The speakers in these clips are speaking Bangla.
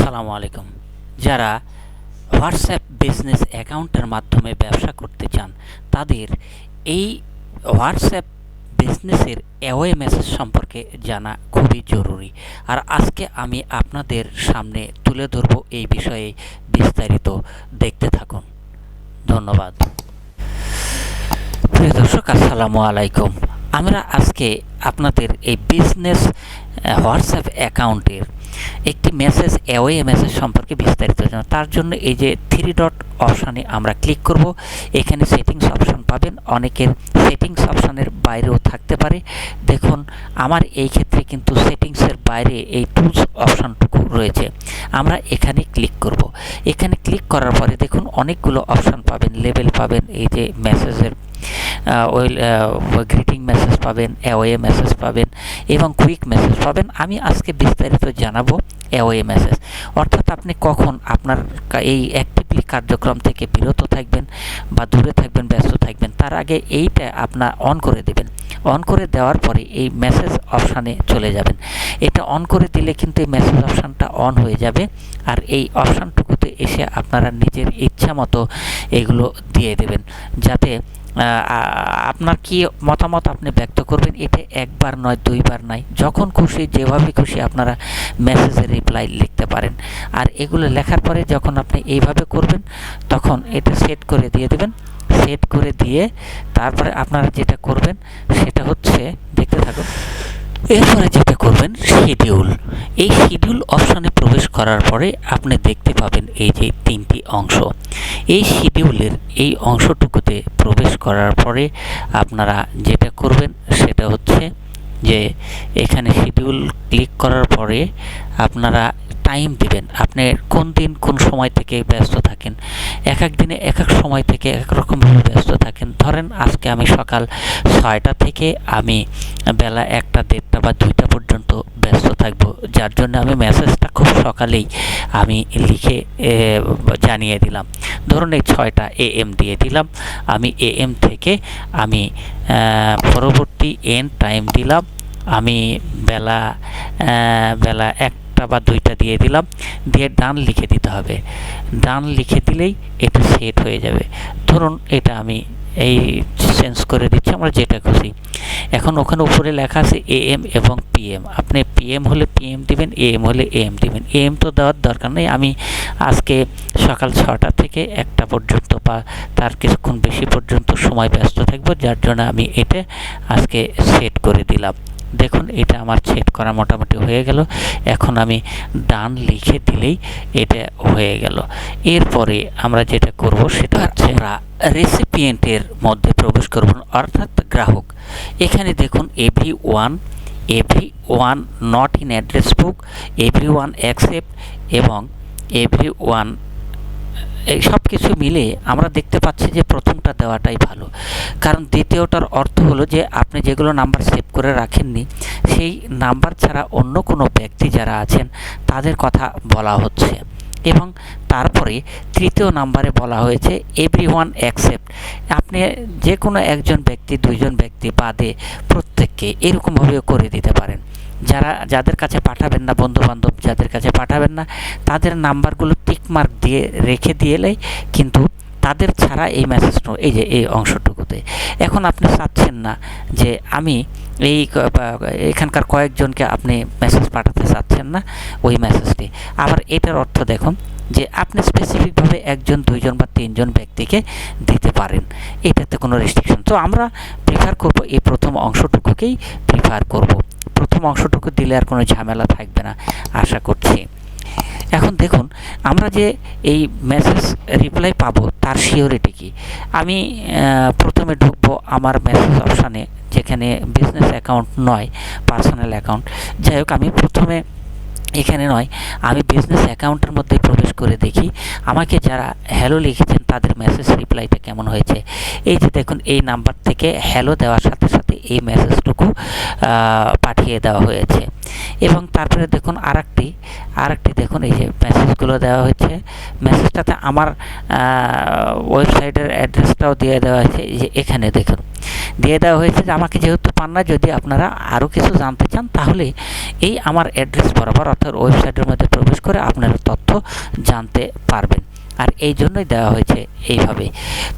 আসসালামু আলাইকুম। যারা হোয়াটসঅ্যাপ বিজনেস অ্যাকাউন্টের মাধ্যমে ব্যবসা করতে চান তাদের এই হোয়াটসঅ্যাপ বিজনেসের অ্যাওয়ে মেসেজ সম্পর্কে জানা খুবই জরুরি। আর আজকে আমি আপনাদের সামনে তুলে ধরব এই বিষয়ে বিস্তারিত। দেখতে থাকুন। ধন্যবাদ। প্রিয় দর্শক, আসসালামু আলাইকুম। আমরা আজকে আপনাদের এই বিজনেস হোয়াটসঅ্যাপ অ্যাকাউন্টের একটি মেসেজ অ্যাওয়ে মেসেজ সম্পর্কে বিস্তারিত জানা। তার জন্য এই যে 3 ডট অপশানে আমরা ক্লিক করব। এখানে সেটিংস অপশান পাবেন। অনেকের সেটিংস অপশানের বাইরেও থাকতে পারে। দেখুন, আমার এই ক্ষেত্রে কিন্তু সেটিংসের বাইরে এই টুলস অপশানটুকু রয়েছে। আমরা এখানে ক্লিক করব। এখানে ক্লিক করার পরে দেখুন অনেকগুলো অপশান পাবেন, লেবেল পাবেন, এই যে মেসেজের গ্রিটিং মেসেজ পাবেন, অ্যাওয়ে মেসেজ পাবেন এবং কুইক মেসেজ পাবেন। আমি আজকে বিস্তারিত জানাবো অ্যাওয়ে মেসেজ, অর্থাৎ আপনি কখন আপনার এই অ্যাক্টিভলি কার্যক্রম থেকে বিরত থাকবেন বা দূরে থাকবেন, ব্যস্ত থাকবেন, তার আগে এইটা আপনার অন করে দেবেন। অন করে দেওয়ার পরে এই মেসেজ অপশানে চলে যাবেন। এটা অন করে দিলে কিন্তু এই মেসেজ অপশানটা অন হয়ে যাবে। আর এই অপশানটুকুতে এসে আপনারা নিজের ইচ্ছা মতো এগুলো দিয়ে দেবেন, যাতে আপনার কি মতামত আপনি ব্যক্ত করবেন। এটা একবার নয়, দুইবার নয়, যখন খুশি যেভাবে খুশি আপনারা মেসেজের রিপ্লাই লিখতে পারেন। আর এগুলো লেখার পরে যখন আপনি এইভাবে করবেন তখন এটা সেট করে দিয়ে দেবেন। সেট করে দিয়ে তারপরে আপনারা যেটা করবেন সেটা হচ্ছে, দেখতে থাকুন। এরপরে যেটা করবেন শিডিউল। এই শিডিউল অপশানে প্রবেশ করার পরে আপনি দেখতে পাবেন এই যে 3টি অংশ। এই শিডিউলের এই অংশটুকুতে প্রবেশ করার পরে আপনারা যেটা করবেন সেটা হচ্ছে যে এখানে শিডিউল ক্লিক করার পরে আপনারা টাইম দিবেন। আপনি কোন দিন কোন সময় থেকে ব্যস্ত থাকেন। এক এক দিনে এক এক সময় থেকে এক রকমভাবে ব্যস্ত থাকেন। ধরেন আজকে আমি সকাল 6টা থেকে আমি বেলা 1টা, 1:30 বা 2টা পর্যন্ত ব্যস্ত থাকব, যার জন্য আমি মেসেজটা খুব সকালেই আমি লিখে জানিয়ে দিলাম। ধরুন এই 6টা AM দিয়ে দিলাম। আমি AM থেকে আমি পরবর্তী এন্ড টাইম দিলাম। আমি বেলা 1টা বা 2টা দিয়ে দিলাম, দিয়ে ডান লিখে দিতে হবে। ডান লিখে দিলেই এটা সেট হয়ে যাবে। ধরুন এটা আমি এই চেঞ্জ করে দিচ্ছি, আমরা যেটা খুশি। এখন ওখানে উপরে লেখা আছে AM এবং PM। আপনি PM হলে PM দিবেন, AM হলে AM দিবেন। AM তো দেওয়ার দরকার নেই। আমি আজকে সকাল 6টা থেকে 1টা পর্যন্ত বা তার কিছুক্ষণ বেশি পর্যন্ত সময় ব্যস্ত থাকবো, যার জন্য আমি এটা আজকে সেট করে দিলাম। দেখুন এটা আমার সেট করা মোটামুটি হয়ে গেল। এখন আমি ডান লিখে দিলেই এটা হয়ে গেল। এরপরে আমরা যেটা করব সেটা হচ্ছে আমরা রেসিপিয়েন্টের মধ্যে প্রবেশ করব, অর্থাৎ গ্রাহক। এখানে দেখুন everyone not in address book, everyone accept এবং এভরিওয়ান, এই সব কিছু মিলে আমরা দেখতে পাচ্ছি যে প্রথমটা দেওয়াটাই ভালো। কারণ দ্বিতীয়টার অর্থ হলো যে আপনি যেগুলো নাম্বার সেভ করে রাখেননি সেই নাম্বার ছাড়া অন্য কোনো ব্যক্তি যারা আছেন তাদের কথা বলা হচ্ছে। এবং তারপরে তৃতীয় নাম্বারে বলা হয়েছে এভরিওয়ান অ্যাকসেপ্ট। আপনি যে কোনো একজন ব্যক্তি, দুইজন ব্যক্তি বাদে প্রত্যেককে এরকমভাবেও করে দিতে পারেন। যাদের কাছে পাঠাবেন না, বন্ধুবান্ধব যাদের কাছে পাঠাবেন না, তাদের নাম্বারগুলো টিকমার্ক দিয়ে রেখে দিলেই কিন্তু তাদের ছাড়া এই মেসেজটা, এই যে এই অংশটুকুতে। এখন আপনি চাচ্ছেন না যে আমি এখানকার কয়েকজনকে আপনি মেসেজ পাঠাতে চাচ্ছেন না ওই মেসেজটি। আবার এটার অর্থ দেখুন যে আপনি স্পেসিফিকভাবে 1জন, 2জন বা 3জন ব্যক্তিকে দিতে পারেন। এটাতে কোনো রেস্ট্রিকশন। তো আমরা প্রিফার করব এই প্রথম অংশটুকুকেই প্রিফার করব। প্রথম অংশটুকু দিলে আর কোনো ঝামেলা থাকবে না আশা করছি। এখন দেখুন আমরা যে এই মেসেজ রিপ্লাই পাবো তার সিওরিটি কি। আমি প্রথমে ঢুকবো আমার মেসেজ অপশানে, যেখানে বিজনেস অ্যাকাউন্ট নয়, পার্সোনাল অ্যাকাউন্ট। যাই হোক, আমি প্রথমে এখানে নয়, আমি বিজনেস অ্যাকাউন্টের মধ্যে প্রবেশ করে দেখি আমাকে যারা হ্যালো লিখেছেন তাদের মেসেজ রিপ্লাইটা কেমন হয়েছে। এই যে দেখুন এই নাম্বার থেকে হ্যালো দেওয়ার সাথে সাথে পরবর্তীতে এই মেসেজটুকু পাঠিয়ে দেওয়া হয়েছে। এবং তারপরে দেখুন আরেকটি দেখুন এই যে মেসেজগুলো দেওয়া হয়েছে। মেসেজটাতে আমার ওয়েবসাইটের অ্যাড্রেসটাও দিয়ে দেওয়া হয়েছে, যে এখানে দেখুন দিয়ে দেওয়া হয়েছে যে আমাকে যেহেতু পান না, যদি আপনারা আরও কিছু জানতে চান তাহলে এই আমার অ্যাড্রেস বরাবর অর্থাৎ ওয়েবসাইটের মধ্যে প্রবেশ করে আপনারা তথ্য জানতে পারবেন। আর এই জন্যই দেওয়া হয়েছে এইভাবে।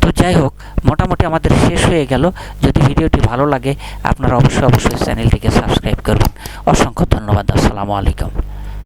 তো যাই হোক, মোটামুটি আমাদের শেষ হয়ে গেল। যদি ভিডিওটি ভালো লাগে আপনারা অবশ্যই চ্যানেলটিকে সাবস্ক্রাইব করবেন। অসংখ্য ধন্যবাদ। আসসালামু আলাইকুম।